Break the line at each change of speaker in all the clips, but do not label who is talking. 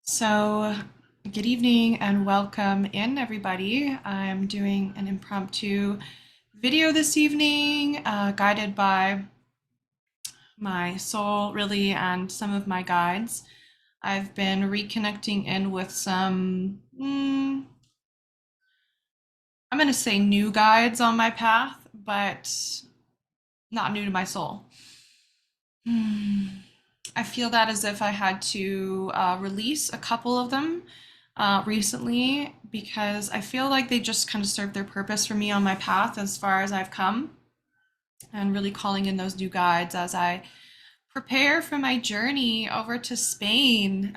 So, good evening and welcome in, everybody. I'm doing an impromptu video this evening, guided by my soul, really, and some of my guides. I've been reconnecting in with some, I'm going to say new guides on my path, but not new to my soul. I feel that as if I had to release a couple of them recently because I feel like they just kind of serve their purpose for me on my path as far as I've come, and really calling in those new guides as I prepare for my journey over to Spain,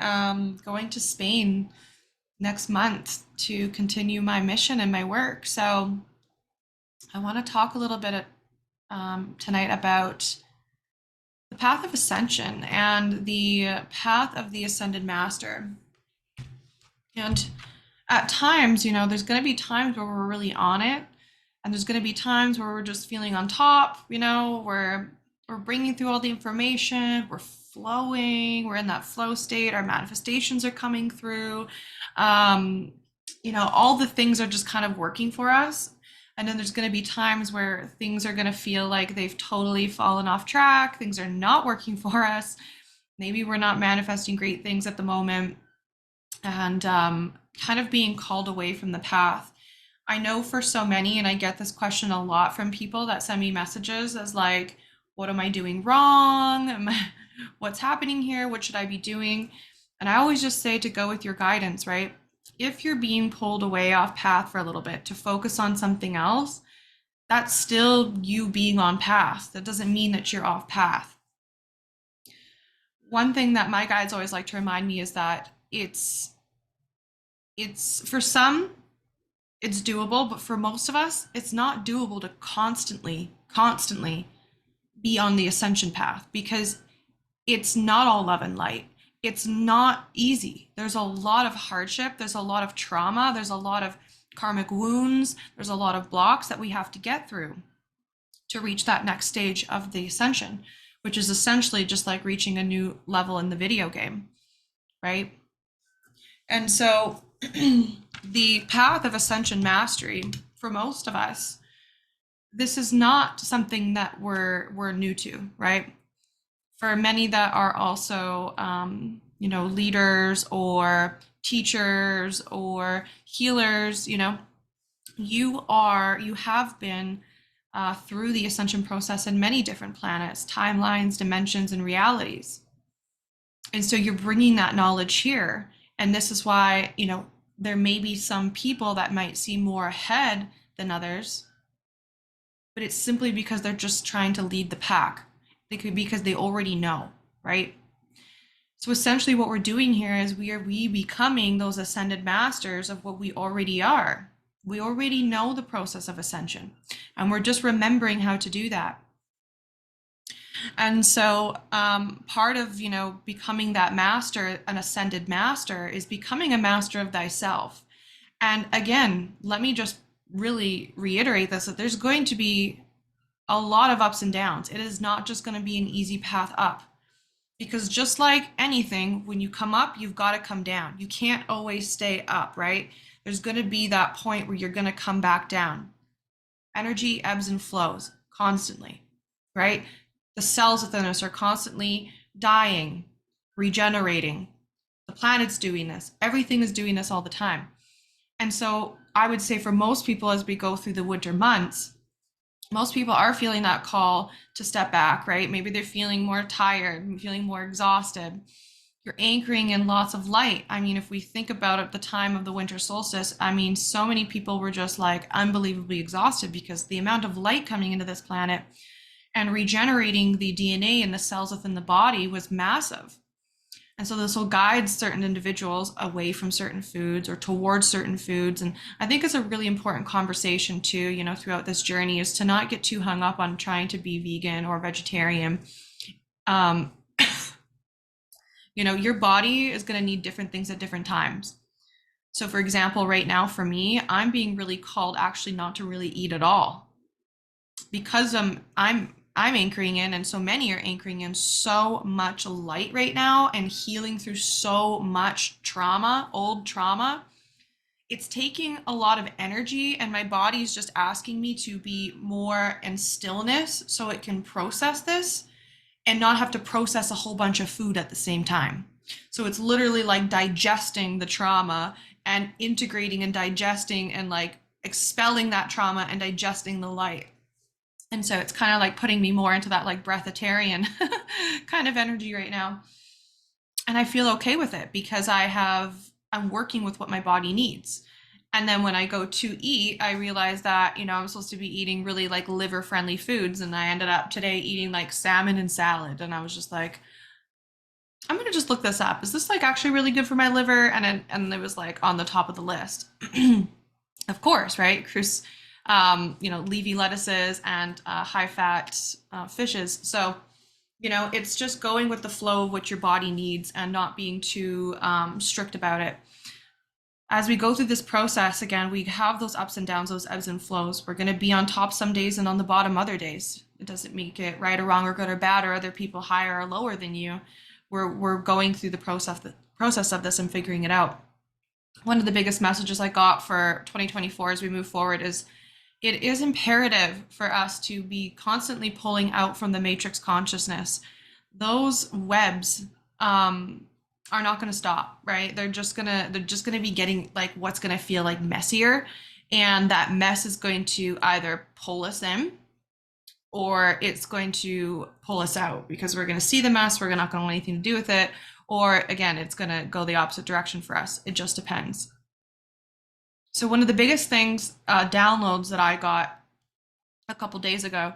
going to Spain next month to continue my mission and my work. So I want to talk a little bit tonight about the path of ascension and the path of the ascended master. And at times, there's going to be times where we're really on it, and there's going to be times where we're just feeling on top, we're bringing through all the information, we're flowing, we're in that flow state, our manifestations are coming through. All the things are just kind of working for us. And then there's going to be times where things are going to feel like they've totally fallen off track. Things are not working for us. Maybe we're not manifesting great things at the moment, and kind of being called away from the path. I know for so many, and I get this question a lot from people that send me messages as like, what am I doing wrong? What's happening here? What should I be doing? And I always just say to go with your guidance, right? If you're being pulled away off path for a little bit to focus on something else, that's still you being on path. That doesn't mean that you're off path. One thing that my guides always like to remind me is that it's for some, it's doable, but for most of us, it's not doable to constantly be on the ascension path, because it's not all love and light. It's not easy. There's a lot of hardship. There's a lot of trauma. There's a lot of karmic wounds. There's a lot of blocks that we have to get through to reach that next stage of the ascension, which is essentially just like reaching a new level in the video game, right? And so the path of ascension mastery, for most of us, this is not something that we're new to, right? For many that are also, leaders or teachers or healers, you have been through the ascension process in many different planets, timelines, dimensions, and realities. And so you're bringing that knowledge here. And this is why, there may be some people that might seem more ahead than others, but it's simply because they're just trying to lead the pack. They could be because they already know, right? So essentially what we're doing here is we becoming those ascended masters of what we already are. We already know the process of ascension, and we're just remembering how to do that. And so part of, becoming that master, an ascended master, is becoming a master of thyself. And again, let me just really reiterate this, that there's going to be a lot of ups and downs. It is not just going to be an easy path up, because just like anything, when you come up, you've got to come down. You can't always stay up, right? There's going to be that point where you're going to come back down. Energy ebbs and flows constantly, right? The cells within us are constantly dying, regenerating. The planet's doing this. Everything is doing this all the time. And so I would say for most people, as we go through the winter months, most people are feeling that call to step back, right? Maybe they're feeling more tired, feeling more exhausted. You're anchoring in lots of light. I mean, if we think about at the time of the winter solstice, so many people were just like unbelievably exhausted because the amount of light coming into this planet and regenerating the DNA in the cells within the body was massive. And so this will guide certain individuals away from certain foods or towards certain foods. And I think it's a really important conversation too, throughout this journey, is to not get too hung up on trying to be vegan or vegetarian. Your body is going to need different things at different times. So for example, right now for me, I'm being really called actually not to really eat at all, because I'm I'm anchoring in, and so many are anchoring in so much light right now and healing through so much trauma, old trauma. It's taking a lot of energy, and my body's just asking me to be more in stillness so it can process this and not have to process a whole bunch of food at the same time. So it's literally like digesting the trauma and integrating and digesting and like expelling that trauma and digesting the light. And so it's kind of like putting me more into that like breatharian kind of energy right now. And I feel okay with it because I'm working with what my body needs. And then when I go to eat, I realize that, I'm supposed to be eating really like liver friendly foods. And I ended up today eating like salmon and salad. And I was just like, I'm going to just look this up. Is this like actually really good for my liver? And it was like on the top of the list. Of course, right? Leafy lettuces and high fat fishes. So, it's just going with the flow of what your body needs and not being too strict about it. As we go through this process, again, we have those ups and downs, those ebbs and flows. We're going to be on top some days and on the bottom other days. It doesn't make it right or wrong or good or bad or other people higher or lower than you. We're going through the process of this and figuring it out. One of the biggest messages I got for 2024 as we move forward is it is imperative for us to be constantly pulling out from the matrix consciousness. Those webs are not going to stop, right? They're just going to be getting like what's going to feel like messier, and that mess is going to either pull us in or it's going to pull us out because we're going to see the mess, we're not going to want anything to do with it, or again, it's going to go the opposite direction for us. It just depends. So one of the biggest things, downloads that I got a couple days ago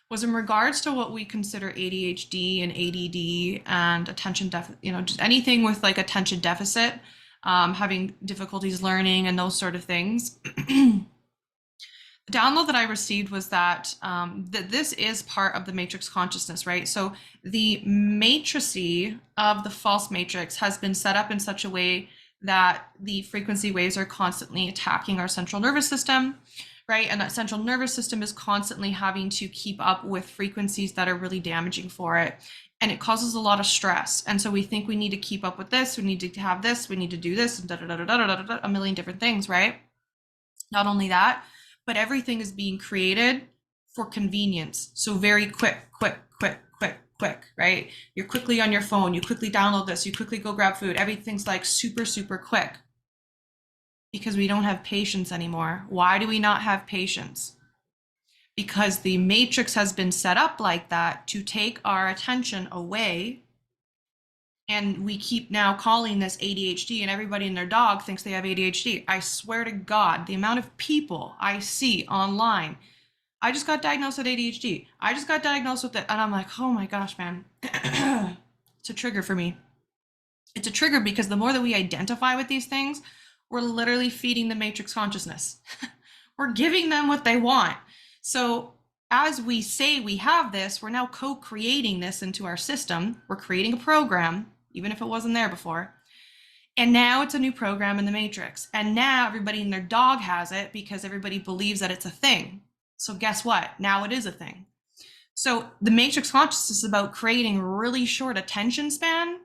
was in regards to what we consider ADHD and ADD and attention deficit, just anything with like attention deficit, having difficulties learning and those sort of things. The download that I received was that this is part of the matrix consciousness, right? So the matricy of the false matrix has been set up in such a way that the frequency waves are constantly attacking our central nervous system, right? And that central nervous system is constantly having to keep up with frequencies that are really damaging for it. And it causes a lot of stress. And so we think we need to keep up with this, we need to have this, we need to do this, and a million different things, right? Not only that, but everything is being created for convenience. So very quick, right? You're quickly on your phone, you quickly download this, you quickly go grab food. Everything's like super, super quick because we don't have patience anymore. Why do we not have patience? Because the matrix has been set up like that to take our attention away. And we keep now calling this ADHD, and everybody and their dog thinks they have ADHD. I swear to God, the amount of people I see online, I just got diagnosed with ADHD. I just got diagnosed with it. And I'm like, oh my gosh, man. It's a trigger for me. It's a trigger because the more that we identify with these things, we're literally feeding the matrix consciousness. We're giving them what they want. So as we say we have this, we're now co-creating this into our system. We're creating a program, even if it wasn't there before. And now it's a new program in the matrix. And now everybody and their dog has it because everybody believes that it's a thing. So guess what? Now it is a thing. So the matrix consciousness is about creating really short attention span.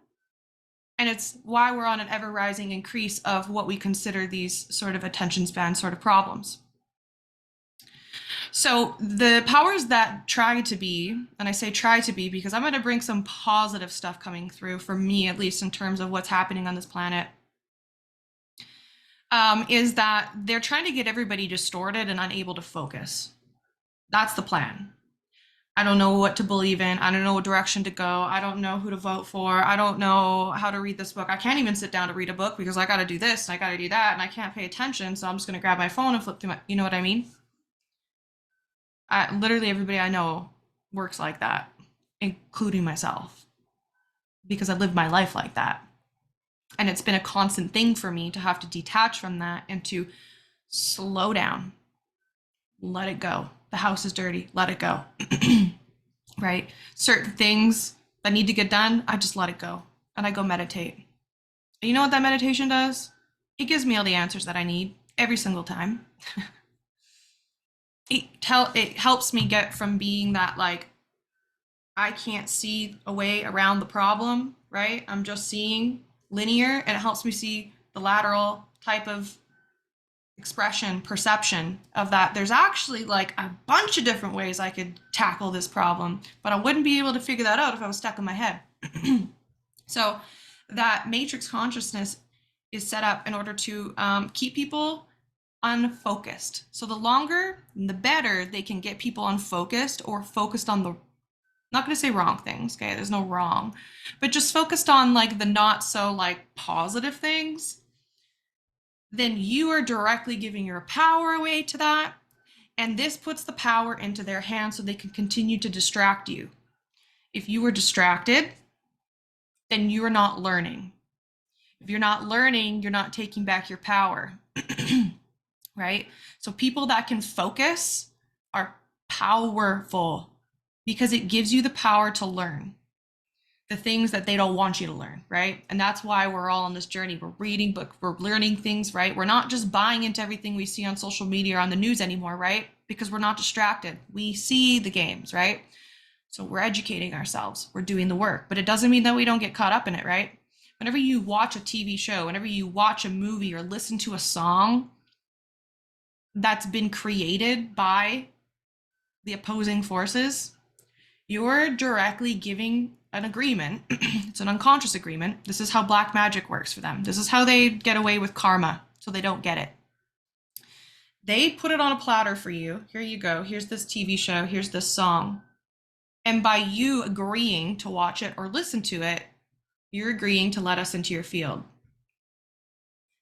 And it's why we're on an ever rising increase of what we consider these sort of attention span sort of problems. So the powers that try to be, and I say try to be because I'm going to bring some positive stuff coming through for me, at least in terms of what's happening on this planet, is that they're trying to get everybody distorted and unable to focus. That's the plan. I don't know what to believe in. I don't know what direction to go. I don't know who to vote for. I don't know how to read this book. I can't even sit down to read a book because I got to do this and I got to do that and I can't pay attention. So I'm just going to grab my phone and flip through you know what I mean? Literally everybody I know works like that, including myself, because I live my life like that. And it's been a constant thing for me to have to detach from that and to slow down, let it go. The house is dirty, let it go, right? Certain things that need to get done, I just let it go and I go meditate. And you know what that meditation does? It gives me all the answers that I need every single time. It helps me get from being that like I can't see a way around the problem, right? I'm just seeing linear, and it helps me see the lateral type of expression, perception of that. There's actually like a bunch of different ways I could tackle this problem, but I wouldn't be able to figure that out if I was stuck in my head. So that matrix consciousness is set up in order to keep people unfocused. So the longer, the better they can get people unfocused or focused on the, not going to say wrong things, okay? There's no wrong, but just focused on like the not so like positive things, then you are directly giving your power away to that. And this puts the power into their hands so they can continue to distract you. If you are distracted, then you are not learning. If you're not learning, you're not taking back your power, right? So people that can focus are powerful because it gives you the power to learn the things that they don't want you to learn, right? And that's why we're all on this journey. We're reading books, we're learning things, right? We're not just buying into everything we see on social media or on the news anymore, right? Because we're not distracted. We see the games, right? So we're educating ourselves, we're doing the work, but it doesn't mean that we don't get caught up in it, right? Whenever you watch a TV show, whenever you watch a movie or listen to a song that's been created by the opposing forces, you're directly giving an agreement. It's an unconscious agreement. This is how black magic works for them. This is how they get away with karma, so they don't get it. They put it on a platter for you. Here you go. Here's this TV show. Here's this song. And by you agreeing to watch it or listen to it, you're agreeing to let us into your field.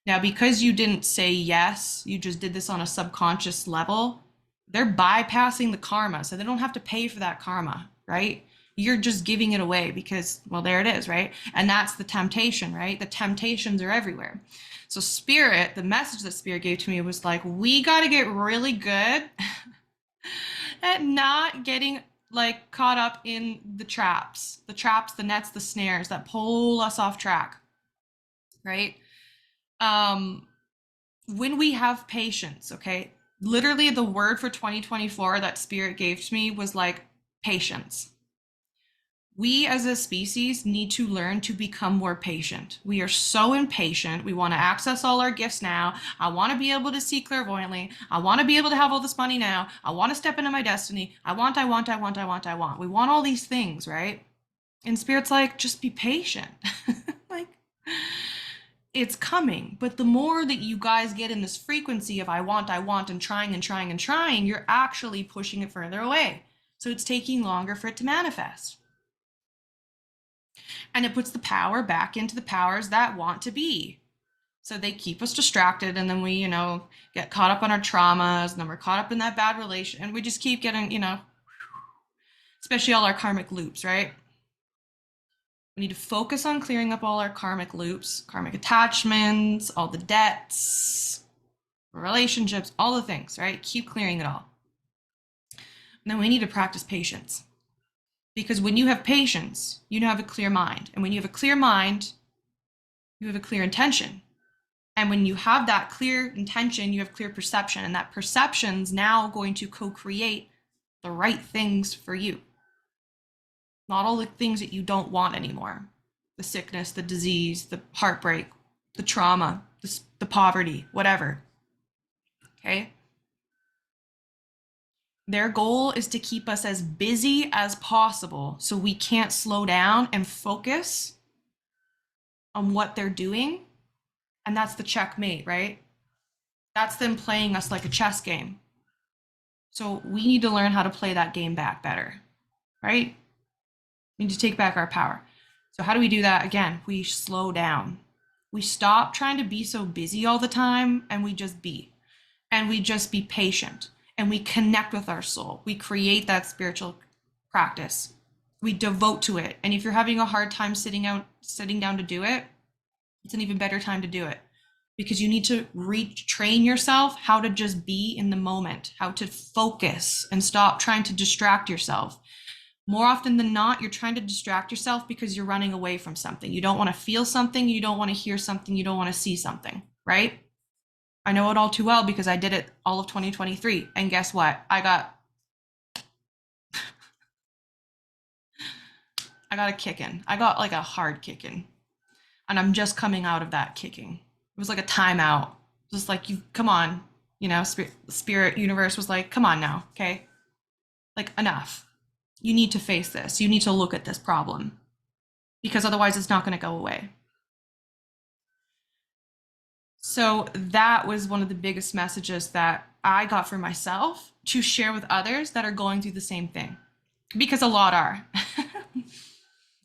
Now, because you didn't say yes, you just did this on a subconscious level, they're bypassing the karma. So they don't have to pay for that karma, right? You're just giving it away because, well, there it is, right? And that's the temptation, right? The temptations are everywhere. So Spirit, the message that Spirit gave to me was like, we got to get really good at not getting like caught up in the traps, the nets, the snares that pull us off track, right? When we have patience, okay? Literally the word for 2024 that Spirit gave to me was like patience. We as a species need to learn to become more patient. We are so impatient. We want to access all our gifts now. I want to be able to see clairvoyantly. I want to be able to have all this money now. I want to step into my destiny. I want. We want all these things, right? And Spirit's like, just be patient. Like, it's coming. But the more that you guys get in this frequency of I want, and trying, you're actually pushing it further away. So it's taking longer for it to manifest. And it puts the power back into the powers that want to be. So they keep us distracted, and then we, get caught up on our traumas, and then we're caught up in that bad relation, and we just keep getting, especially all our karmic loops, right? We need to focus on clearing up all our karmic loops, karmic attachments, all the debts, relationships, all the things, right? Keep clearing it all. And then we need to practice patience. Because when you have patience, you have a clear mind. And when you have a clear mind, you have a clear intention. And when you have that clear intention, you have clear perception. And that perception's now going to co-create the right things for you. Not all the things that you don't want anymore. The sickness, the disease, the heartbreak, the trauma, the poverty, whatever. Okay? Their goal is to keep us as busy as possible so we can't slow down and focus on what they're doing. And that's the checkmate, right? That's them playing us like a chess game. So we need to learn how to play that game back better, right? We need to take back our power. So how do we do that? Again, we slow down. We stop trying to be so busy all the time, and we just be. And we just be patient. And we connect with our soul. We create that spiritual practice. We devote to it. And if you're having a hard time sitting down to do it, it's an even better time to do it, because you need to retrain yourself how to just be in the moment, how to focus and stop trying to distract yourself. More often than not, you're trying to distract yourself because you're running away from something. You don't want to feel something. You don't want to hear something. You don't want to see something, right? I know it all too well because I did it all of 2023. And guess what? I got I got a kicking. I got like a hard kicking. And I'm just coming out of that kicking. It was like a timeout. Just like, you come on, spirit universe was like, come on now, okay? Like, enough. You need to face this. You need to look at this problem because otherwise it's not going to go away. So that was one of the biggest messages that I got for myself to share with others that are going through the same thing, because a lot are.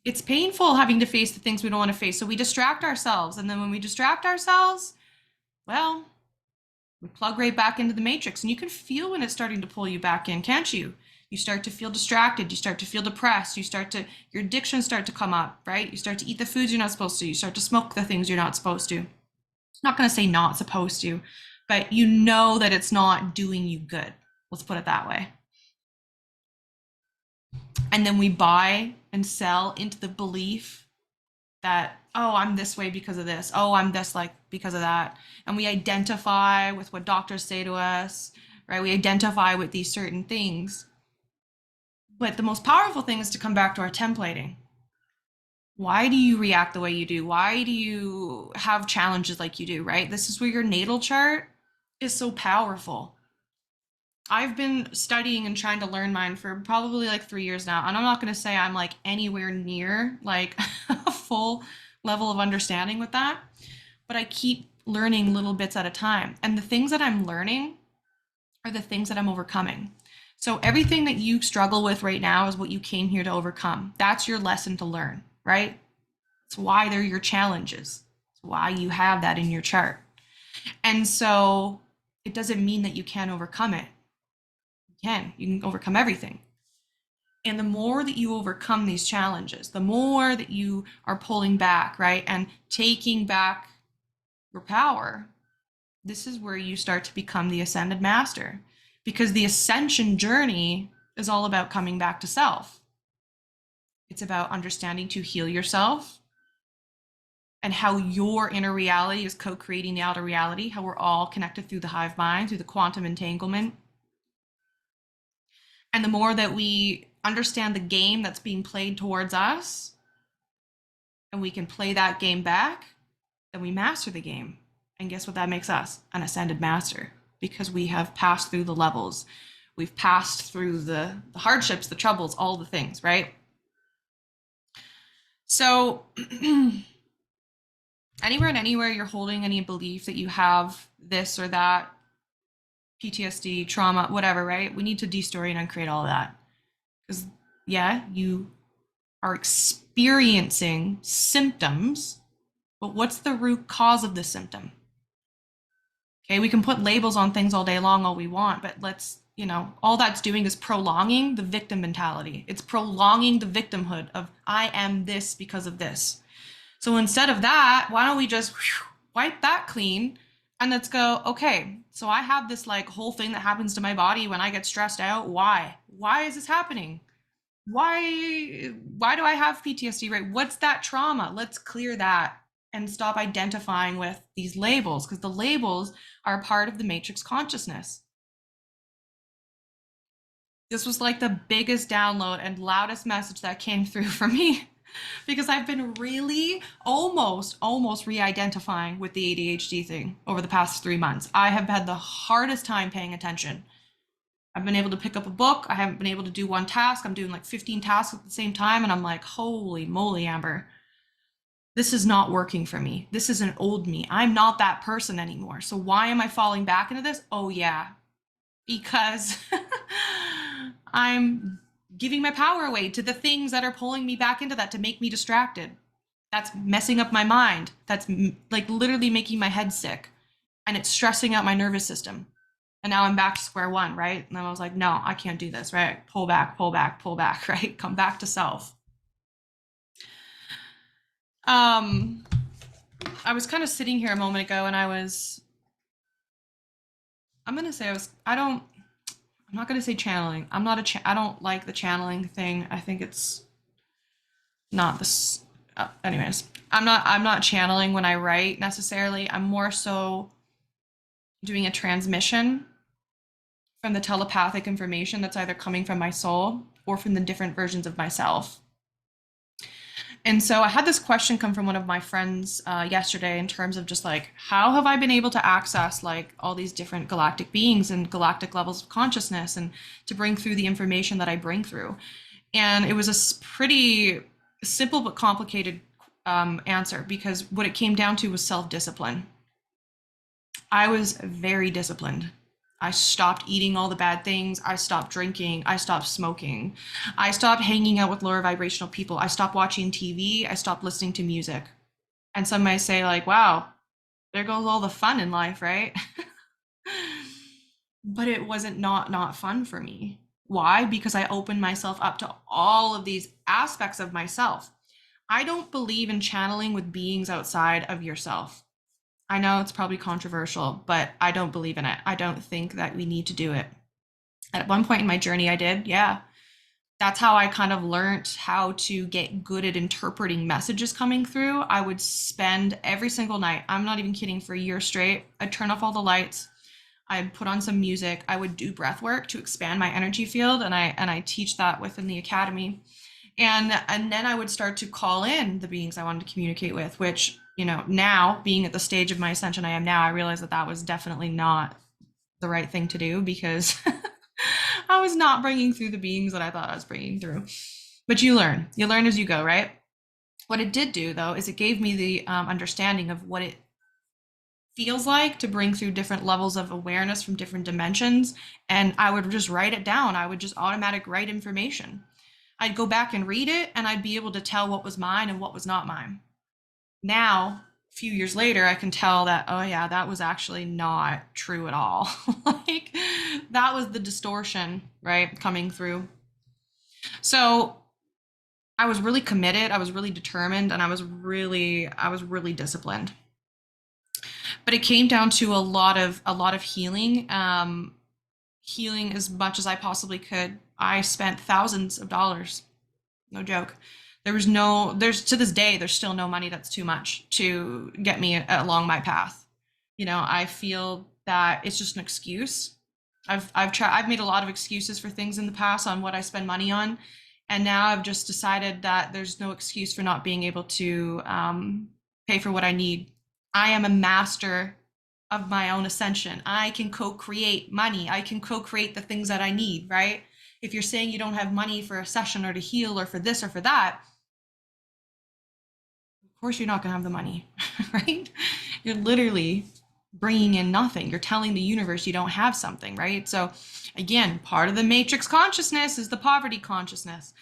It's painful having to face the things we don't want to face. So we distract ourselves. And then when we distract ourselves, well, we plug right back into the matrix. And you can feel when it's starting to pull you back in, can't you? You start to feel distracted. You start to feel depressed. Your addictions start to come up, right? You start to eat the foods you're not supposed to. You start to smoke the things you're not supposed to. I'm not going to say not supposed to, but you know that it's not doing you good. Let's put it that way. And then we buy and sell into the belief that, oh, I'm this way because of this. Oh, I'm this like because of that. And we identify with what doctors say to us, right? We identify with these certain things. But the most powerful thing is to come back to our templating. Why do you react the way you do? Why do you have challenges like you do, right? This is where your natal chart is so powerful. I've been studying and trying to learn mine for probably like 3 years now. And I'm not going to say I'm like anywhere near like a full level of understanding with that, but I keep learning little bits at a time. And the things that I'm learning are the things that I'm overcoming. So everything that you struggle with right now is what you came here to overcome. That's your lesson to learn, right? It's why they're your challenges. It's why you have that in your chart. And so it doesn't mean that you can't overcome it. You can overcome everything. And the more that you overcome these challenges, the more that you are pulling back, right? And taking back your power, this is where you start to become the ascended master, because the ascension journey is all about coming back to self. It's about understanding to heal yourself and how your inner reality is co-creating the outer reality, how we're all connected through the hive mind, through the quantum entanglement. And the more that we understand the game that's being played towards us, and we can play that game back, then we master the game. And guess what that makes us? An ascended master, because we have passed through the levels. We've passed through the hardships, the troubles, all the things, right? So anywhere you're holding any belief that you have this or that, PTSD, trauma, whatever, right? We need to de-story and uncreate all of that. Because, yeah, you are experiencing symptoms, but what's the root cause of the symptom? Okay, we can put labels on things all day long, all we want, but all that's doing is prolonging the victim mentality. It's prolonging the victimhood of, I am this because of this. So instead of that, why don't we just wipe that clean and let's go, okay, so I have this like whole thing that happens to my body when I get stressed out. Why? Why is this happening? Why do I have PTSD, right? What's that trauma? Let's clear that and stop identifying with these labels, because the labels are part of the matrix consciousness. This was like the biggest download and loudest message that came through for me, because I've been really almost re-identifying with the ADHD thing over the past 3 months. I have had the hardest time paying attention. I've been able to pick up a book. I haven't been able to do one task. I'm doing like 15 tasks at the same time. And I'm like, holy moly, Amber, this is not working for me. This is an old me. I'm not that person anymore. So why am I falling back into this? Oh yeah, because I'm giving my power away to the things that are pulling me back into that to make me distracted. That's messing up my mind. That's like literally making my head sick, and it's stressing out my nervous system. And now I'm back to square one, right? And then I was like, no, I can't do this, right? Pull back, right? Come back to self. I was kind of sitting here a moment ago and I'm not going to say channeling. I don't like the channeling thing. I think it's not this. Anyways, I'm not channeling when I write necessarily. I'm more so doing a transmission from the telepathic information that's either coming from my soul or from the different versions of myself. And so I had this question come from one of my friends yesterday in terms of just like, how have I been able to access like all these different galactic beings and galactic levels of consciousness and to bring through the information that I bring through? And it was a pretty simple but complicated answer, because what it came down to was self-discipline. I was very disciplined. I stopped eating all the bad things. I stopped drinking. I stopped smoking. I stopped hanging out with lower vibrational people. I stopped watching TV. I stopped listening to music. And some might say, like, wow, there goes all the fun in life, right? But it wasn't not fun for me. Why? Because I opened myself up to all of these aspects of myself. I don't believe in channeling with beings outside of yourself. I know it's probably controversial, but I don't believe in it. I don't think that we need to do it. At one point in my journey, I did. Yeah. That's how I kind of learned how to get good at interpreting messages coming through. I would spend every single night, I'm not even kidding, for a year straight. I'd turn off all the lights. I'd put on some music. I would do breath work to expand my energy field. And I teach that within the academy. And then I would start to call in the beings I wanted to communicate with, which, you know, now being at the stage of my ascension I am now, I realize that that was definitely not the right thing to do, because I was not bringing through the beings that I thought I was bringing through. But you learn as you go, right? What it did do, though, is it gave me the understanding of what it feels like to bring through different levels of awareness from different dimensions. And I would just write it down. I would just automatic write information. I'd go back and read it, and I'd be able to tell what was mine and what was not mine. Now, a few years later, I can tell that, oh yeah, that was actually not true at all. Like, that was the distortion, right, coming through. So I was really committed, I was really determined, and I was really disciplined. But it came down to a lot of healing, healing as much as I possibly could. I spent thousands of dollars, no joke. There's to this day, there's still no money that's too much to get me along my path. You know, I feel that it's just an excuse. I've made a lot of excuses for things in the past on what I spend money on, and now I've just decided that there's no excuse for not being able to pay for what I need. I am a master of my own ascension. I can co-create money. I can co-create the things that I need, right? If you're saying you don't have money for a session or to heal or for this or for that, of course you're not going to have the money, right? You're literally bringing in nothing. You're telling the universe you don't have something, right? So again, part of the matrix consciousness is the poverty consciousness.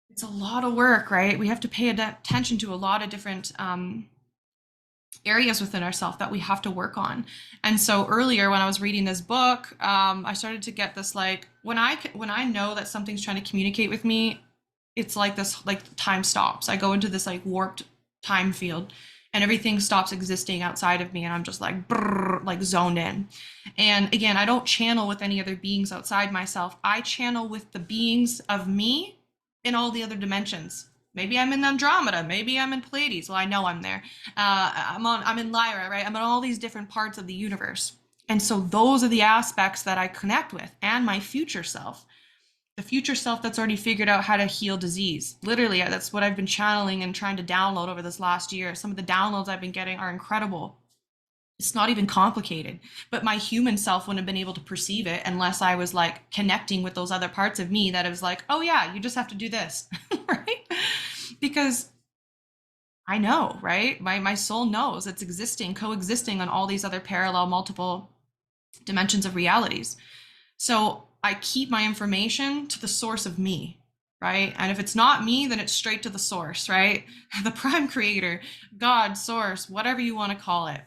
It's a lot of work, right? We have to pay attention to a lot of different areas within ourselves that we have to work on. And so earlier when I was reading this book, I started to get this, like, when I know that something's trying to communicate with me, it's like this, like, time stops. I go into this like warped time field, and everything stops existing outside of me, and I'm just like brrr, like zoned in. And again, I don't channel with any other beings outside myself. I channel with the beings of me in all the other dimensions. Maybe I'm in Andromeda. Maybe I'm in Pleiades. Well, I know I'm there. I'm in Lyra, right? I'm in all these different parts of the universe. And so those are the aspects that I connect with, and my future self. The future self that's already figured out how to heal disease. Literally, that's what I've been channeling and trying to download over this last year. Some of the downloads I've been getting are incredible. It's not even complicated, but my human self wouldn't have been able to perceive it unless I was like connecting with those other parts of me that was like, oh yeah, you just have to do this, right? Because I know, right? My soul knows it's existing, coexisting on all these other parallel, multiple dimensions of realities. So I keep my information to the source of me, right? And if it's not me, then it's straight to the source, right? The prime creator, God, source, whatever you want to call it.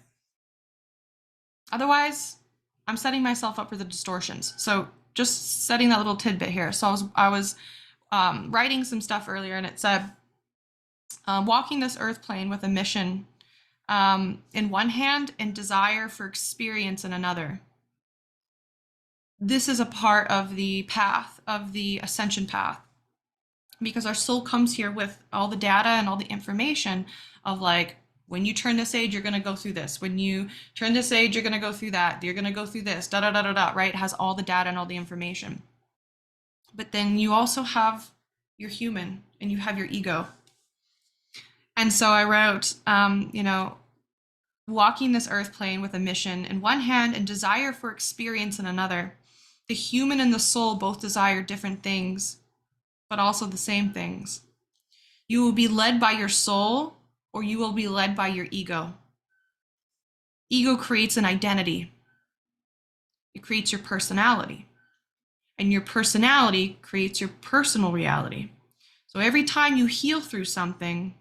Otherwise, I'm setting myself up for the distortions. So just setting that little tidbit here. So I was writing some stuff earlier, and it said, walking this earth plane with a mission in one hand and desire for experience in another. This is a part of the path, of the ascension path, because our soul comes here with all the data and all the information of, like, when you turn this age, you're going to go through this. When you turn this age, you're going to go through that. You're going to go through this, da da da da da, right? It has all the data and all the information. But then you also have your human, and you have your ego. And so I wrote, walking this earth plane with a mission in one hand and desire for experience in another. The human and the soul both desire different things, but also the same things. You will be led by your soul, or you will be led by your ego. Ego creates an identity. It creates your personality. And your personality creates your personal reality. So every time you heal through something,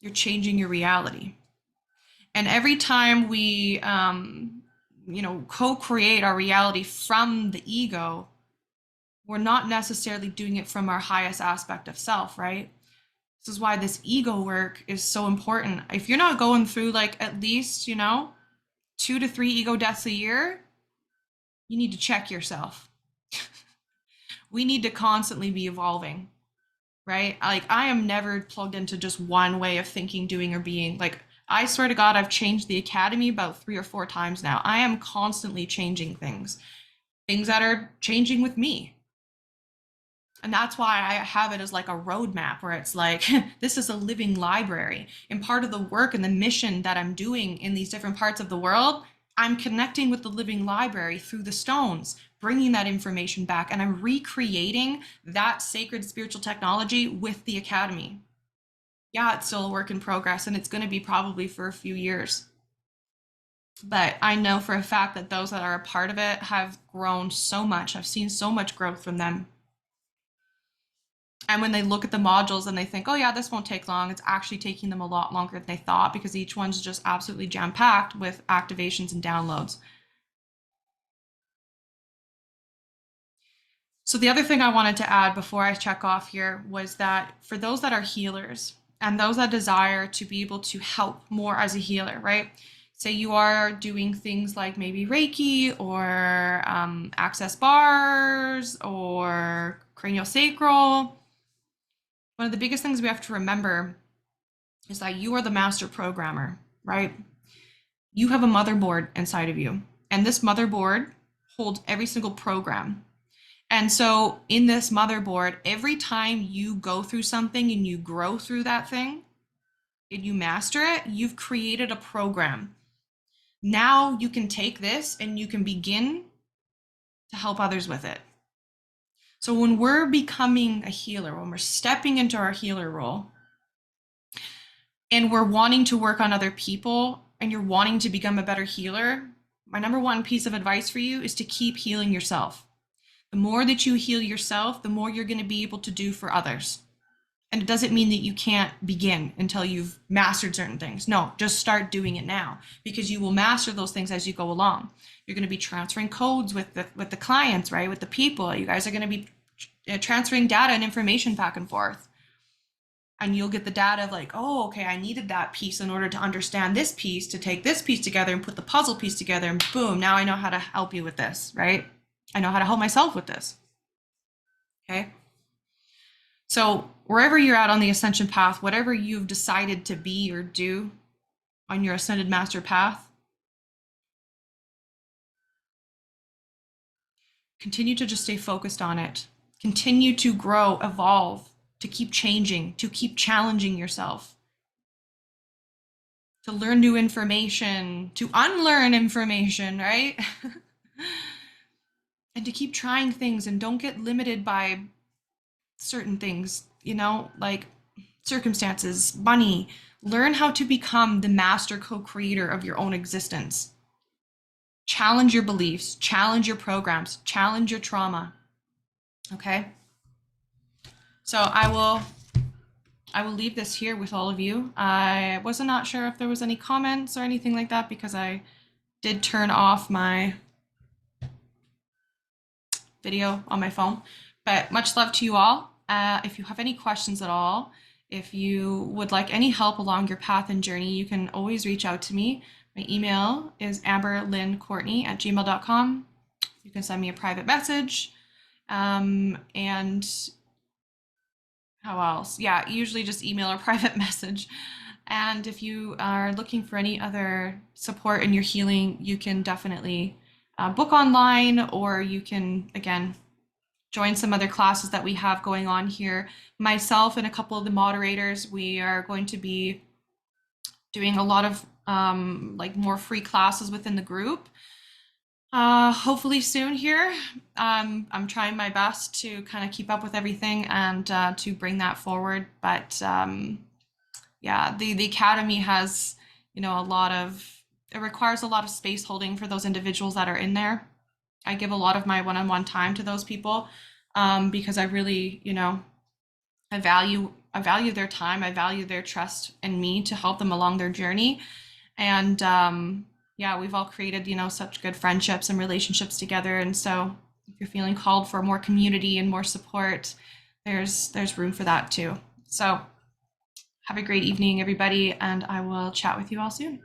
you're changing your reality. And every time we, co-create our reality from the ego, we're not necessarily doing it from our highest aspect of self, right? This is why this ego work is so important. If you're not going through like at least, 2 to 3 ego deaths a year, you need to check yourself. We need to constantly be evolving, right? Like I am never plugged into just one way of thinking, doing, or being. Like I swear to God, I've changed the academy about 3 or 4 times now. I am constantly changing things that are changing with me. And that's why I have it as like a roadmap where it's like, this is a living library. And part of the work and the mission that I'm doing in these different parts of the world, I'm connecting with the living library through the stones, bringing that information back. And I'm recreating that sacred spiritual technology with the academy. Yeah, it's still a work in progress, and it's going to be probably for a few years. But I know for a fact that those that are a part of it have grown so much. I've seen so much growth from them. And when they look at the modules and they think, oh yeah, this won't take long, it's actually taking them a lot longer than they thought, because each one's just absolutely jam-packed with activations and downloads. So the other thing I wanted to add before I check off here was that for those that are healers and those that desire to be able to help more as a healer, right? Say you are doing things like maybe Reiki or access bars or craniosacral. One of the biggest things we have to remember is that you are the master programmer, right? You have a motherboard inside of you, and this motherboard holds every single program. And so in this motherboard, every time you go through something and you grow through that thing and you master it, you've created a program. Now you can take this and you can begin to help others with it. So when we're becoming a healer, when we're stepping into our healer role, and we're wanting to work on other people and you're wanting to become a better healer, my number one piece of advice for you is to keep healing yourself. The more that you heal yourself, the more you're going to be able to do for others. And it doesn't mean that you can't begin until you've mastered certain things. No, just start doing it now, because you will master those things as you go along. You're going to be transferring codes with the clients, right? With the people. You guys are going to be transferring data and information back and forth. And you'll get the data of like, oh, okay, I needed that piece in order to understand this piece, to take this piece together and put the puzzle piece together, and boom, now I know how to help you with this, right? I know how to help myself with this. Okay. So wherever you're at on the ascension path, whatever you've decided to be or do on your ascended master path, continue to just stay focused on it. Continue to grow, evolve, to keep changing, to keep challenging yourself, to learn new information, to unlearn information, right? And to keep trying things, and don't get limited by certain things, like circumstances, money. Learn how to become the master co-creator of your own existence. Challenge your beliefs, challenge your programs, challenge your trauma. Okay? So I will leave this here with all of you. I wasn't not sure if there was any comments or anything like that, because I did turn off my video on my phone. But much love to you all. If you have any questions at all, if you would like any help along your path and journey, you can always reach out to me. My email is amberlynnecourtney@gmail.com. You can send me a private message. And how else? Yeah, usually just email or private message. And if you are looking for any other support in your healing, you can definitely book online, or you can, again, join some other classes that we have going on here. Myself and a couple of the moderators, we are going to be doing a lot of like more free classes within the group. Hopefully soon here. I'm trying my best to kind of keep up with everything and to bring that forward. But yeah, the academy has, you know, it requires a lot of space holding for those individuals that are in there. I give a lot of my one-on-one time to those people because I really, you know, I value their time. I value their trust in me to help them along their journey. And yeah, we've all created, you know, such good friendships and relationships together. And so if you're feeling called for more community and more support, there's room for that too. So have a great evening, everybody, and I will chat with you all soon.